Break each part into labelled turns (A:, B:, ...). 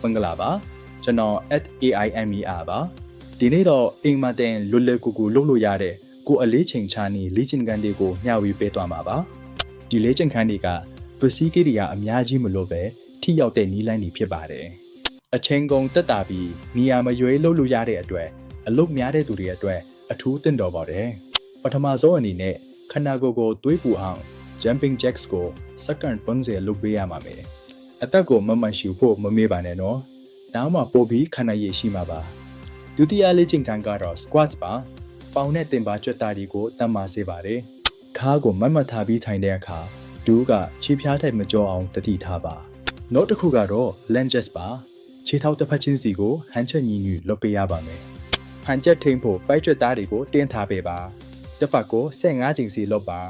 A: မင်္ဂလာပါကျွန်တော် @AIMER ပါဒီနေ့တော့အိမ်မှာတင်လွတ်လပ်ကူလုပ်လို့ရတဲ့ကိုအလေးချိန်ချာနေလေ့ကျင့်ခန်းတွေကိုမျှဝေပေးသွားမှာပါဒီလေ့ကျင့်ခန်းတွေကပစ္စည်းကိရိယာအများကြီးမလို့ပဲထိရောက်တဲ့နည်းလမ်းတွေဖြစ်ပါတယ်အချိန်ကုန်တက်တာပြီးနေရာမရွေးလုပ်လို့ရတဲ့အတွက်အလုပ်များတဲ့သူတွေအတွက်အထူးသင့်တော်ပါတယ်ပထမဆုံးအနေနဲ့ခန္ဓာကိုယ်ကိုသွေးပူအောင် jumping jacks ကိုစက္ကန့်30လုပ်ပေးရမှာမယ်အသက်ကိုမမှန်ရှူဖို့မမေ့ပါနဲ့နော်နောက်မှပို့ပြီးခန္ဓာရည်ရှိမှာပါဒုတိယလေ့ကျင့်ခန်းကတော့ squats ပါပေါင်နဲ့တင်ပါကြွက်တာတွေကိုတတ်မှစေပါတယ်ခါးကိုမတ်မတ်ထားပြီးထိုင်တဲ့အခါဒူးကခြေဖျားထိုက်မကြောအောင်တတိထားပါနောက်တစ်ခုကတော့ lunges ပါခြေထောက်တစ်ဖက်ချင်းစီကိုဟန်ချက်ညီညွတ်လုပ်ပေးရပါမယ်ဟန်ချက်ထိန်ဖို့ပိုက်ကြွက်သားတွေကိုတင်းထားပေးပါတစ်ဖက်ကို15ချိန်စီလုပ်ပါ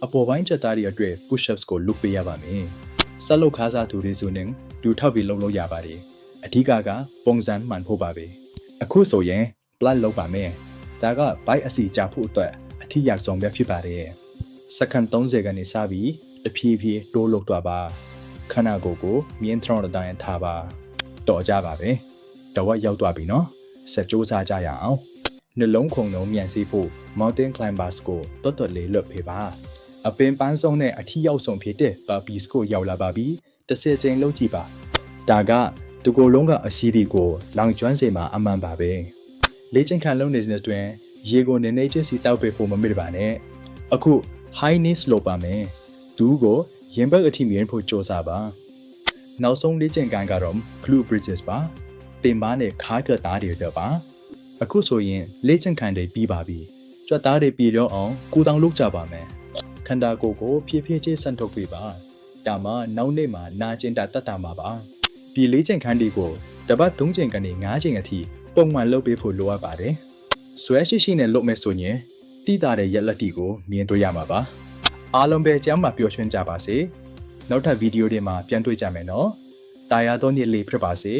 A: အပေါ်ပိုင်းကြွက်သားတွေအတွက် push ups ကိုလုပ်ပေးရပါမယ်ဆက်လုပ်ခါစားသူတွေဆိုရင်ဒူထောက်ပြီးလုပ်လို့ရပါတယ်အဓိကပုံစံမှန်ဖို့ပါပဲအခုဆိုရင် plan လုပ်ပါမယ်ဒါကဘိုက်အစီကြဖို့အတွက်အထီးရဆုံးပဲဖြစ်ပါတယ်စက္ကန့်30ကနေစပြီးတဖြည်းဖြည်းတိုးလုပ်သွားပါခန္ဓာကိုယ်ကိုမြင်းထောင်းတိုင်းထားပါတော်ကြပါပဲတော့ရောက်သွားပြီနော်ဆက်စူးစမ်းကြရအောင်နှလုံးခုန်လုံးမြန်စေဖို့ mountain climbers ကိုတော်တော်လေးလွတ်ဖေးပါအပင်ပန်းဆုံးနဲ့အထီးရောက်ဆုံးဖြစ်တဲ့ burpees ကိုရောက်လာပါပြီ30ချိန်လုပ်ကြည့်ပါဒါကသူကိုယ်လုံးကအစီဒီကိုလောင်ကျွမ်းစေမှာအမှန်ပါပဲလေ့ကျင့်ခန်းလုပ်နေတဲ့တွင်ရေကိုနည်းနည်းချင်းစီတောက်ပေးဖို့မမေ့ပါနဲ့အခု high knees လုပ်ပါမယ်ဒူးကိုရင်ဘတ်အထိမြင်ဖို့ကြိုးစားပါနောက်ဆုံးလေ့ကျင့်ခန်းကတော့ glute bridges ပါတင်ပါနဲ့ခါးကသားတွေတော့ပါအခုဆိုရင်လေ့ကျင့်ခန်းတွေပြီးပါပြီကြွက်သားတွေပြည်တော့အောင်ကိုတောင်လုပ်ကြပါမယ်ခန္ဓာကိုယ်ကိုဖြည်းဖြည်းချင်းဆန့်ထုတ်ပေးပါဒါမှနောက်နေ့မှာနာကျင်တာတတ်တာမှာပါဒီလေ့ကျင့်ခန်းတွေကိုတပတ်3ချိန်ကနေ5ချိန်အထိပုံမှန်လုပ်ပေးဖို့လိုအပ်ပါတယ်ဆွဲရှိရှိနဲ့လုပ်မယ်ဆိုရင်တိတာတဲ့ရက်လက်တီကိုမြင်တွေ့ရမှာပါအားလုံးပဲကျမ်းမှာပျော်ရွှင်ကြပါစေနောက်ထပ်ဗီဒီယိုတွေမှာပြန်တွေ့ကြမယ်နော်တာယာသောနေ့လေးဖြစ်ပါစေ